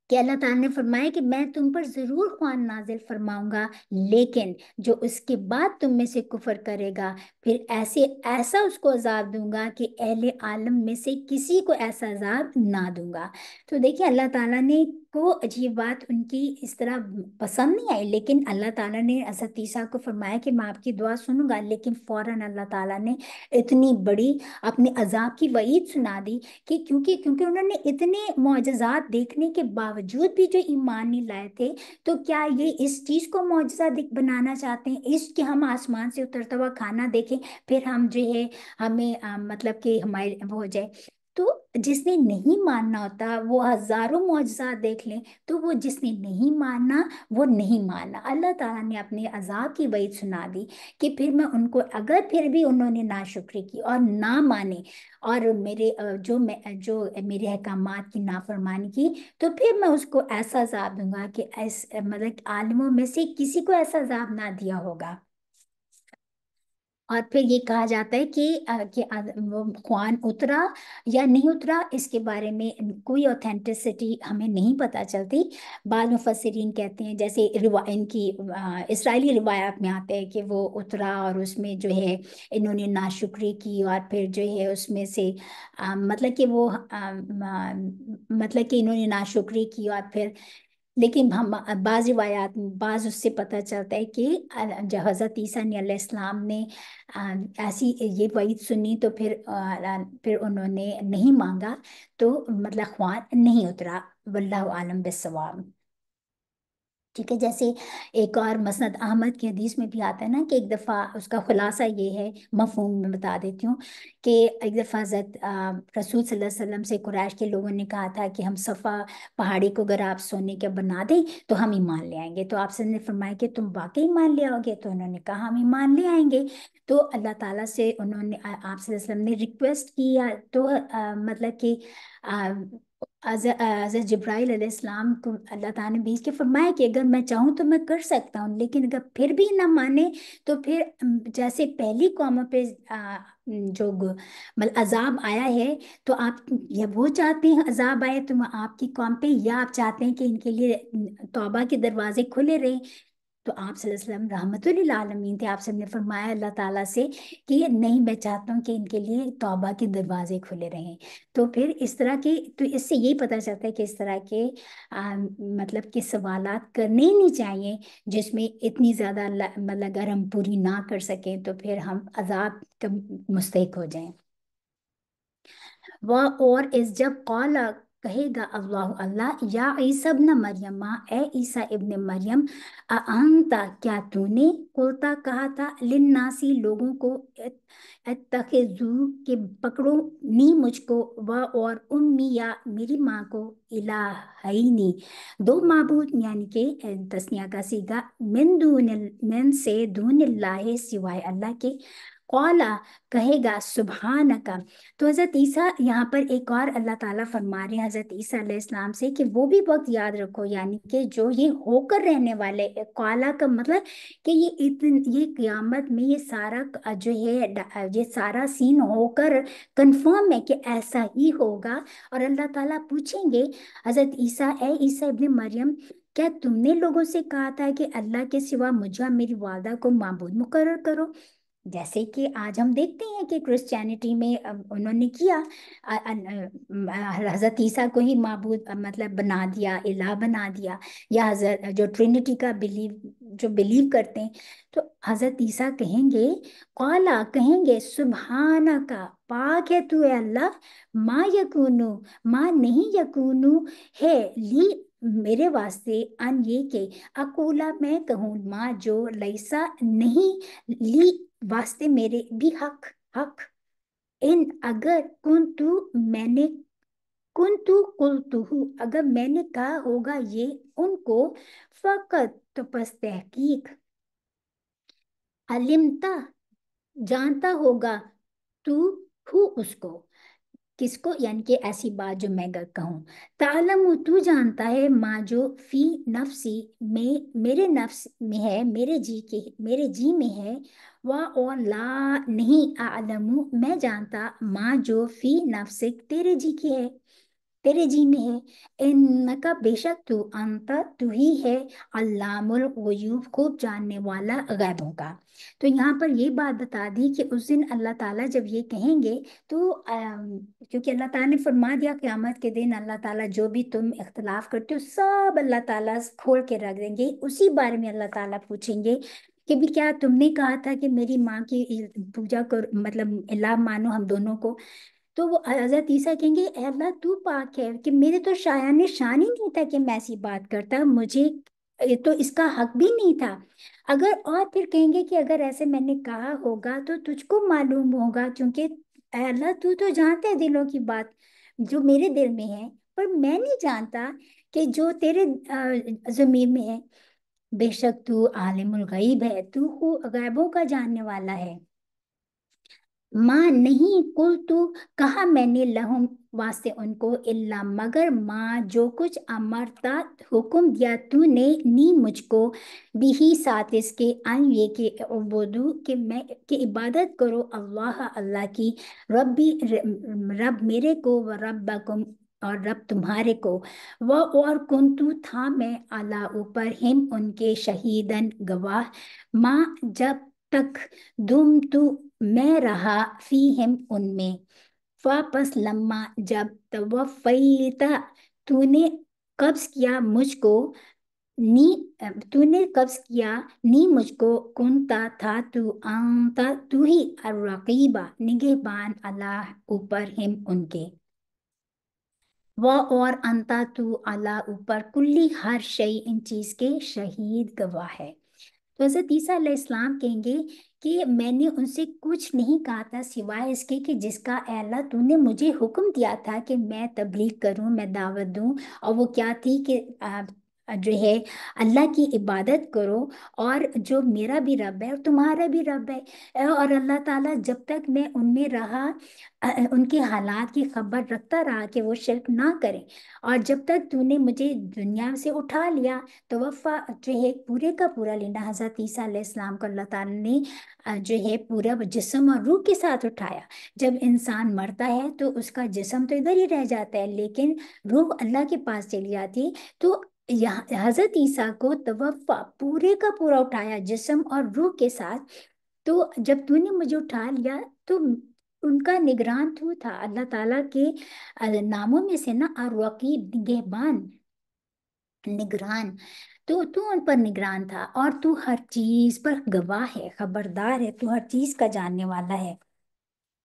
کہ اللہ تعالیٰ نے فرمایا کہ میں تم پر ضرور خوان نازل فرماؤں گا، لیکن جو اس کے بعد تم میں سے کفر کرے گا، پھر ایسا اس کو عذاب دوں گا کہ اہل عالم میں سے کسی کو ایسا عذاب نہ دوں گا۔ تو دیکھیں اللہ تعالیٰ نے کو عجیب بات ان کی اس طرح پسند نہیں آئی، لیکن اللہ تعالیٰ نے حضرت عیسیٰ کو فرمایا کہ میں آپ کی دعا سنوں گا، لیکن فوراً اللہ تعالیٰ نے اتنی بڑی اپنے عذاب کی وعید سنا دی کہ کیونکہ انہوں نے اتنے معجزات دیکھنے کے باوجود بھی جو ایمان نہیں لائے تھے، تو کیا یہ اس چیز کو معجزہ بنانا چاہتے ہیں، اس کہ ہم آسمان سے اترتا ہوا کھانا دیکھیں پھر ہم جو ہے ہمیں مطلب کہ ہمارے وہ ہو جائے؟ تو جس نے نہیں ماننا ہوتا وہ ہزاروں معجزات دیکھ لیں، تو وہ جس نے نہیں ماننا وہ نہیں ماننا۔ اللہ تعالیٰ نے اپنے عذاب کی وعید سنا دی کہ پھر میں ان کو، اگر پھر بھی انہوں نے ناشکری کی اور نہ مانے اور جو میرے احکامات کی نافرمانی کی، تو پھر میں اس کو ایسا عذاب دوں گا کہ مطلب عالموں میں سے کسی کو ایسا عذاب نہ دیا ہوگا۔ اور پھر یہ کہا جاتا ہے کہ وہ خوان اترا یا نہیں اترا، اس کے بارے میں کوئی اوتھینٹسٹی ہمیں نہیں پتہ چلتی۔ بعض مفسرین کہتے ہیں، جیسے ان کی اسرائیلی روایات میں آتا ہے کہ وہ اترا اور اس میں جو ہے انہوں نے ناشکری کی، اور پھر جو ہے اس میں سے مطلب کہ وہ مطلب کہ انہوں نے ناشکری کی، اور پھر لیکن ہم بعض روایات بعض اس سے پتہ چلتا ہے کہ جب حضرت عیسیٰ علیہ السلام نے ایسی یہ وعید سنی، تو پھر انہوں نے نہیں مانگا، تو مطلب خوان نہیں اترا، واللہ عالم بالصواب۔ ٹھیک ہے، جیسے ایک اور مسند احمد کی حدیث میں بھی آتا ہے نا کہ ایک دفعہ، اس کا خلاصہ یہ ہے، مفہوم میں بتا دیتی ہوں، کہ ایک دفعہ حضرت رسول صلی اللہ علیہ وسلم سے قریش کے لوگوں نے کہا تھا کہ ہم صفا پہاڑی کو اگر آپ سونے کے بنا دیں تو ہم ایمان لے آئیں گے۔ تو آپ نے فرمایا کہ تم واقعی ایمان لے آؤ گے؟ تو انہوں نے کہا ہم ایمان لے آئیں گے۔ تو اللہ تعالیٰ سے انہوں نے، آپ صلی اللہ علیہ وسلم نے ریکویسٹ کیا، تو مطلب کہ حضرت جبرائیل علیہ السلام کو اللہ تعالیٰ نے بھیج کے فرمایا کہ اگر میں چاہوں تو میں کر سکتا ہوں، لیکن اگر پھر بھی نہ مانے تو پھر جیسے پہلی قوموں پہ جو عذاب آیا ہے، تو آپ یا وہ چاہتے ہیں عذاب آئے تو آپ کی قوم پہ، یا آپ چاہتے ہیں کہ ان کے لیے توبہ کے دروازے کھلے رہیں؟ تو آپ صلی اللہ علیہ وسلم رحمت للعالمین تھے، آپ سے نے فرمایا اللہ تعالیٰ سے کہ نہیں، میں چاہتا ہوں کہ ان کے لیے توبہ کے دروازے کھلے رہیں۔ تو پھر اس طرح کے، تو اس سے یہی پتہ چلتا ہے کہ اس طرح کے مطلب کہ سوالات کرنے ہی نہیں چاہیے جس میں اتنی زیادہ مطلب اگر ہم پوری نہ کر سکیں تو پھر ہم عذاب کا مستحق ہو جائیں۔ وہ اور اس جب قال کہے گا اللہ یا عیسیٰ ابن مریم، اے عیسیٰ ابن مریم، اانتا کیا تو نے، قلتا کہا تھا، للناسی لوگوں کو، اتخذو کہ پکڑو، نی مجھ کو، و اور امی یا میری ماں کو، الہینی دو معبود، یعنی کہ تسنیہ کا صیغہ، من سے دون اللہ سوائے اللہ کے، قولا کہے گا سبحان کا۔ تو حضرت عیسیٰ یہاں پر ایک اور اللہ تعالیٰ فرما رہے ہیں حضرت عیسیٰ علیہ السلام سے کہ وہ بھی وقت یاد رکھو، یعنی کہ جو یہ ہو کر رہنے والے، قولا کا مطلب کہ یہ قیامت میں یہ سارا جو ہے یہ سارا سین ہو کر کنفرم ہے کہ ایسا ہی ہوگا۔ اور اللہ تعالیٰ پوچھیں گے حضرت عیسیٰ، اے عیسیٰ ابن مریم، کیا تم نے لوگوں سے کہا تھا کہ اللہ کے سوا مجھے اور میری والدہ کو معبود مقرر کرو؟ جیسے کہ آج ہم دیکھتے ہیں کہ کرسچینٹی میں انہوں نے کیا، حضرت عیسیٰ کو ہی معبود مطلب بنا دیا، الہ بنا دیا، یا حضرت جو ٹرینٹی کا بلیو کرتے ہیں۔ تو حضرت عیسیٰ کہیں گے، قالا کہیں گے سبحانہ کا، پاک ہے تو اے اللہ، ما یکونو، ما نہیں یکونو ہے لی میرے واسطے، ان یہ کہ اقولا میں کہوں، ما جو لیسا نہیں لی واسطے میرے بھی حق ان اگر کن تو قلتو اگر میں نے کہا ہوگا یہ ان کو، فقط تو پس تحقیق، علمتا جانتا ہوگا، تو اس کو، کس کو، یعنی کہ ایسی بات جو میں کہوں، تعلم تو جانتا ہے، ماں جو فی نفسی میں میرے نفس میں ہے، میرے جی میں ہے، اور لا نہیں اعلم میں جانتا، ماں جو فی نفسک تیرے جی کی ہے، تیرے جی میں ہے، انکا بے شک تو، انت تو ہی ہے، علام الغیوب خوب جاننے والا غیبوں کا۔ تو یہاں پر یہ بات بتا دی کہ اس دن اللہ تعالیٰ جب یہ کہیں گے تو کیونکہ اللہ تعالیٰ نے فرما دیا قیامت کے دن اللہ تعالیٰ جو بھی تم اختلاف کرتے ہو سب اللہ تعالیٰ کھول کے رکھ دیں گے، اسی بارے میں اللہ تعالیٰ پوچھیں گے کہ بھی کیا تم نے کہا تھا کہ میری ماں کی پوجا کرو، مطلب الہ مانو ہم دونوں کو؟ تو وہ حضرت عیسیٰ کہیں گے اے اللہ تو پاک ہے کہ میرے تو شایان شان ہی نہیں تھا کہ میں ایسی بات کرتا، مجھے تو اس کا حق بھی نہیں تھا اگر، اور پھر کہیں گے کہ اگر ایسے میں نے کہا ہوگا تو تجھ کو معلوم ہوگا، کیونکہ اے اللہ تو جانتا ہے دلوں کی بات جو میرے دل میں ہے، پر میں نہیں جانتا کہ جو تیرے ضمیر میں ہے، بے شک تو عالم الغیب ہے، تو غیبوں کا جاننے والا ہے۔ ماں نہیں کل تو کہا میں نے لہم واسطے ان کو، اللہ مگر ماں جو کچھ امرتا حکم دیا تو نے نی مجھ کو، بھی ساتھ اس کے، ان یہ کہ عبودو کہ میں کہ عبادت کرو، اللہ کی، رب میرے کو، و ربکم اور رب تمہارے کو، وہ اور کنتو تھا میں، اللہ اوپر ہم ان کے، شہیدن گواہ، ماں جب تک دم تو میں رہا، فیہم ان میں، واپس لما جب توفیتا تو نے قبض کیا مجھ کو، نی تو نے قبض کیا نی مجھ کو، کنتا تھا تو، انتا تو ہی، الرقیبہ نگہبان، اللہ اوپر ہم ان کے، وہ اور انتا تو، اللہ اوپر، کلی ہر شئی ان چیز کے، شہید گواہ ہے۔ تو حضرت عیسیٰ علیہ السلام کہیں گے کہ میں نے ان سے کچھ نہیں کہا تھا سوائے اس کے کہ جس کا اے اللہ تو نے مجھے حکم دیا تھا کہ میں تبلیغ کروں، میں دعوت دوں، اور وہ کیا تھی کہ جو ہے اللہ کی عبادت کرو، اور جو میرا بھی رب ہے اور تمہارا بھی رب ہے، اور اللہ تعالیٰ جب تک میں ان میں رہا ان کے حالات کی خبر رکھتا رہا کہ وہ شرک نہ کریں، اور جب تک تو نے مجھے دنیا سے اٹھا لیا، توفع جو ہے پورے کا پورا لینا، حضرت عیسیٰ علیہ السلام کو اللہ تعالیٰ نے جو ہے پورا جسم اور روح کے ساتھ اٹھایا۔ جب انسان مرتا ہے تو اس کا جسم تو ادھر ہی رہ جاتا ہے لیکن روح اللہ کے پاس چلی جاتی ہے، تو حضرت عیسیٰ کو توفع پورے کا پورا اٹھایا جسم اور روح کے ساتھ۔ تو جب تو نے مجھے اٹھا لیا تو ان کا نگران تو تھا، اللہ تعالیٰ کے ناموں میں سے نا الرقیب نگہبان، نگران، تو ان پر نگران تھا، اور تو ہر چیز پر گواہ ہے، خبردار ہے، تو ہر چیز کا جاننے والا ہے۔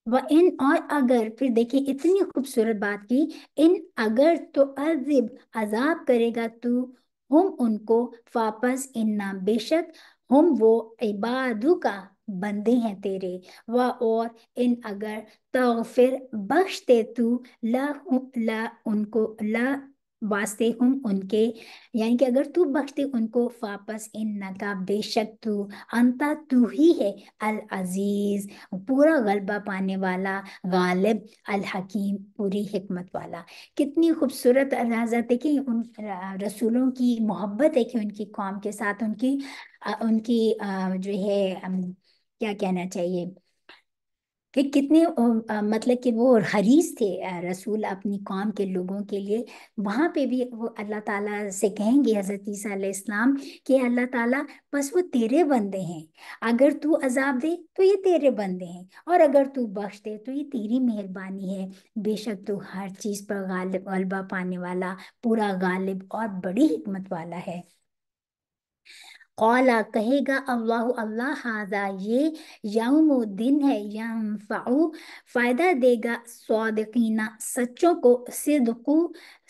وہ ان اور اگر، پھر دیکھیں اتنی خوبصورت بات کی، ان اگر تو عذب عذاب کرے گا تو، ہم ان کو، واپس انا بے شک، ہم وہ عبادو کا بندے ہیں تیرے، اور ان اگر تغفر بخش دے تو، لا ان کو، لا واسطے ہم ان کے، یعنی کہ اگر تو بخش دے ان کو واپس، انکا بے شک تو، انتا تو ہی ہے، العزیز پورا غلبہ پانے والا، غالب، الحکیم پوری حکمت والا۔ کتنی خوبصورت حضرت دیکھیں ان رسولوں کی محبت ہے کہ ان کی قوم کے ساتھ ان کی جو ہے کیا کہنا چاہیے کہ کتنے مطلب کہ وہ حریص تھے رسول اپنی قوم کے لوگوں کے لیے۔ وہاں پہ بھی وہ اللہ تعالیٰ سے کہیں گے حضرت عیسیٰ علیہ السلام کہ اللہ تعالیٰ بس وہ تیرے بندے ہیں، اگر تو عذاب دے تو یہ تیرے بندے ہیں، اور اگر تو بخش دے تو یہ تیری مہربانی ہے، بے شک تو ہر چیز پر غالب، غلبہ پانے والا، پورا غالب اور بڑی حکمت والا ہے۔ قولا کہے گا اللہ اللہ، ہاذا یہ، یوم دن ہے، ینفعو فائدہ دے گا، صادقین سچوں کو، صدقو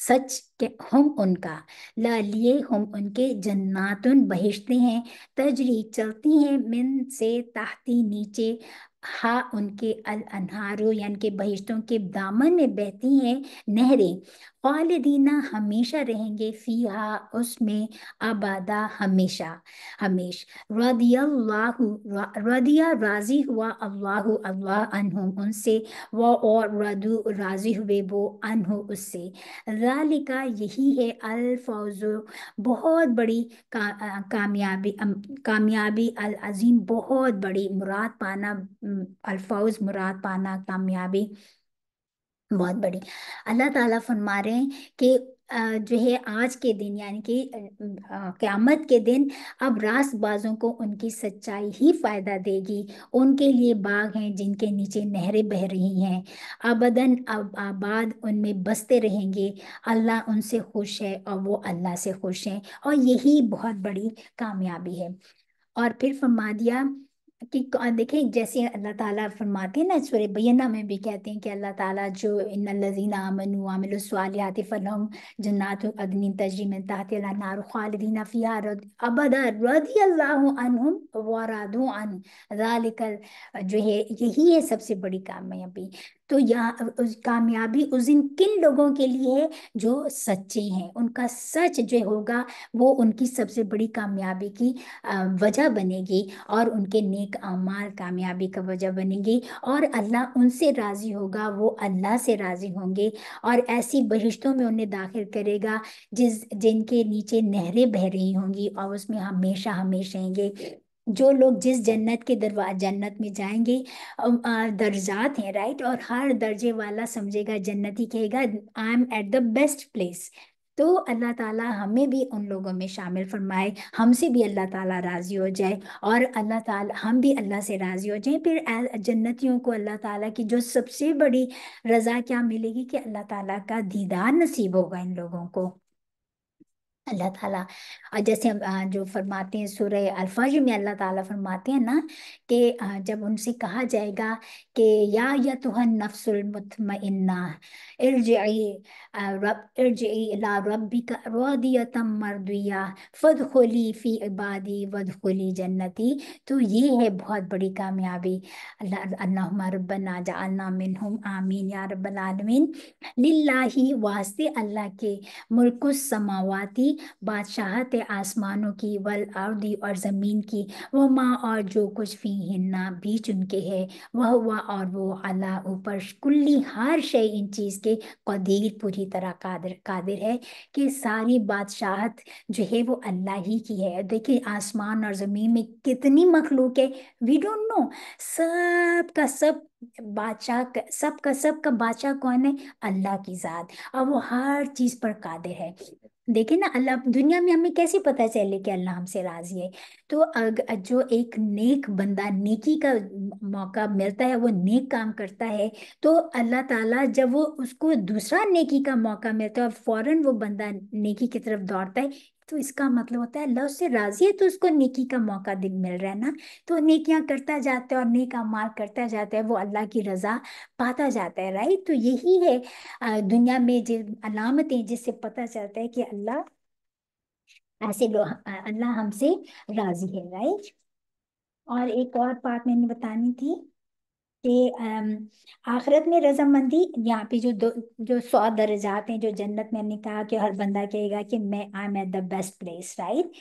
سچ کے، ہم ان کا، لا لیے ہم ان کے، جناتن بہشتے ہیں، تجری چلتی ہیں، من سے تحتی نیچے، ہاں ان کے، الانہارو یعنی کہ بہشتوں کے دامن میں بہتی ہیں نہریں، خالدینہ ہمیشہ رہیں گے، فیہا اس میں، آبادہ ہمیشہ ہمیش، رضی اللہ، رضیہ راضی ہوا، اللہ اللہ عنہم ان سے، وہ اور ردو راضی ہوئے وہ عنہ اس سے، ذالک یہی ہے، الفوز بہت بڑی کامیابی، کامیابی، العظیم بہت بڑی، مراد پانا، الفوز مراد پانا کامیابی بہت بڑی۔ اللہ تعالیٰ فرما رہے ہیں کہ جو ہے آج کے دن یعنی کہ قیامت کے دن اب راست بازوں کو ان کی سچائی ہی فائدہ دے گی، ان کے لیے باغ ہیں جن کے نیچے نہریں بہہ رہی ہیں، ابداً آباد ان میں بستے رہیں گے، اللہ ان سے خوش ہے اور وہ اللہ سے خوش ہیں، اور یہی بہت بڑی کامیابی ہے۔ اور پھر فرما دیا کہ دیکھیں جیسے اللہ تعالیٰ فرماتے ہیں نا، سورہ بینہ میں بھی کہتے ہیں کہ اللہ تعالیٰ جو ان الذین آمنوا وعملوا الصالحات فلہم جنات عدن تجری من تحتہا الانہار خالدین فیہا ابدا، رضی اللہ عنہم ورضوا عنہ، ذالک جو ہے یہی ہے سب سے بڑی کامیابی۔ تو یہاں کامیابی اس دن کن لوگوں کے لیے ہے؟ جو سچے ہیں، ان کا سچ جو ہوگا وہ ان کی سب سے بڑی کامیابی کی وجہ بنے گی، اور ان کے نیک اعمال کامیابی کا وجہ بنے گی، اور اللہ ان سے راضی ہوگا، وہ اللہ سے راضی ہوں گے، اور ایسی بہشتوں میں انہیں داخل کرے گا جن کے نیچے نہریں بہہ رہی ہوں گی، اور اس میں ہمیشہ ہمیشہ رہیں گے۔ جو لوگ جس جنت کے جنت میں جائیں گے، درجات ہیں رائٹ، اور ہر درجے والا سمجھے گا جنتی کہے گا I am at the best place. تو اللہ تعالیٰ ہمیں بھی ان لوگوں میں شامل فرمائے، ہم سے بھی اللہ تعالیٰ راضی ہو جائے، اور اللہ تعالیٰ ہم بھی اللہ سے راضی ہو جائیں۔ پھر جنتیوں کو اللہ تعالیٰ کی جو سب سے بڑی رضا کیا ملے گی کہ اللہ تعالیٰ کا دیدار نصیب ہوگا ان لوگوں کو، اللہ تعالیٰ۔ اور جیسے ہم جو فرماتے ہیں سورہ الفجر میں اللہ تعالیٰ فرماتے ہیں نا کہ جب ان سے کہا جائے گا کہ یا ایتھا النفس المطمئنہ، ارجعی ارجعی الی ربک راضیۃ مرضیہ فادخلی فی عبادی وادخلی جنتی، تو یہ ہے بہت بڑی کامیابی۔ اللہم ربنا جعلنا منہم، آمین یا رب العالمین۔ للہ واسطے اللہ کے، ملک السماواتی بادشاہت آسمانوں کی، والارضی اور زمین کی، وما اور جو کچھ فیہن بیچ ان کے ہے، وہ اور وہ اللہ اوپر، کلی ہر شے ان چیز کے، قدیر پوری طرح قادر ہے کہ ساری بادشاہت جو ہے وہ اللہ ہی کی ہے۔ دیکھیں آسمان اور زمین میں کتنی مخلوق ہے، وی ڈونٹ نو، سب کا سب بادشاہ، سب کا بادشاہ کون ہے؟ اللہ کی ذات، اور وہ ہر چیز پر قادر ہے۔ دیکھیں نا اللہ دنیا میں ہمیں کیسے پتہ چلے کہ اللہ ہم سے راضی ہے؟ تو جو ایک نیک بندہ نیکی کا موقع ملتا ہے، وہ نیک کام کرتا ہے، تو اللہ تعالیٰ جب وہ اس کو دوسرا نیکی کا موقع ملتا ہے اور فوراً وہ بندہ نیکی کی طرف دوڑتا ہے، تو اس کا مطلب ہوتا ہے اللہ اس سے راضی ہے، تو اس کو نیکی کا موقع مل رہا ہے نا، تو نیکیاں کرتا جاتا ہے اور نیک اعمال کرتا جاتا ہے، وہ اللہ کی رضا پاتا جاتا ہے، رائٹ۔ تو یہی ہے دنیا میں جو علامتیں جس سے پتہ چلتا ہے کہ اللہ ایسے لوگ، اللہ ہم سے راضی ہے، رائٹ۔ اور ایک اور بات میں نے بتانی تھی، کہ آخرت میں رضامندی، یہاں پہ جو 100 درجات ہیں جو جنت میں، ہم نے کہا کہ ہر بندہ کہے گا کہ میں I am at the best place, right?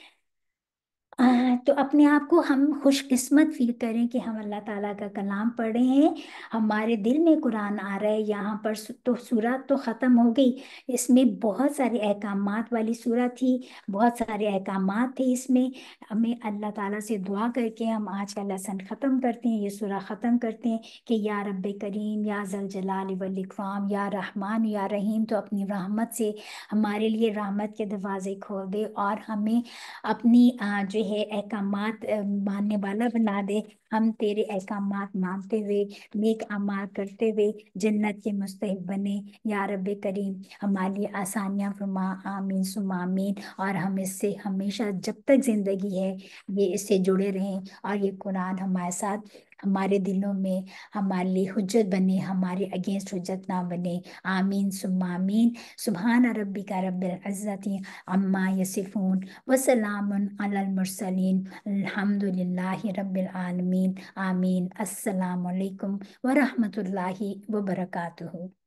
تو اپنے آپ کو ہم خوش قسمت فیل کریں کہ ہم اللہ تعالیٰ کا کلام پڑھ رہے ہیں، ہمارے دل میں قرآن آ رہا ہے یہاں پر۔ تو سورت تو ختم ہو گئی، اس میں بہت سارے احکامات والی سورت تھی، بہت سارے احکامات تھے اس میں۔ ہمیں اللہ تعالیٰ سے دعا کر کے ہم آج کا لیسن ختم کرتے ہیں، یہ سورہ ختم کرتے ہیں کہ یا رب کریم، یا ذل جلال والاکرام، یا رحمان یا رحیم، تو اپنی رحمت سے ہمارے لیے رحمت کے دروازے کھول دے اور ہمیں اپنی جو ہے احکامات ماننے والا بنا دے۔ ہم تیرے احکامات مانتے ہوئے، نیک اعمال کرتے ہوئے جنت کے مستحق بنے یا رب کریم۔ ہمارے لیے آسانیاں فرما، آمین ثم آمین۔ اور ہم اس سے ہمیشہ جب تک زندگی ہے یہ اس سے جڑے رہیں، اور یہ قرآن ہمارے ساتھ، ہمارے دلوں میں ہمارے لیے حجت بنے، ہمارے اگینسٹ حجت نہ بنے۔ آمین ثم آمین۔ سبحان ربک رب العزت عما یصفون، وسلام علی المرسلین، الحمد للہ رب العالمین، آمین۔ السلام علیکم ورحمۃ اللہ وبرکاتہ۔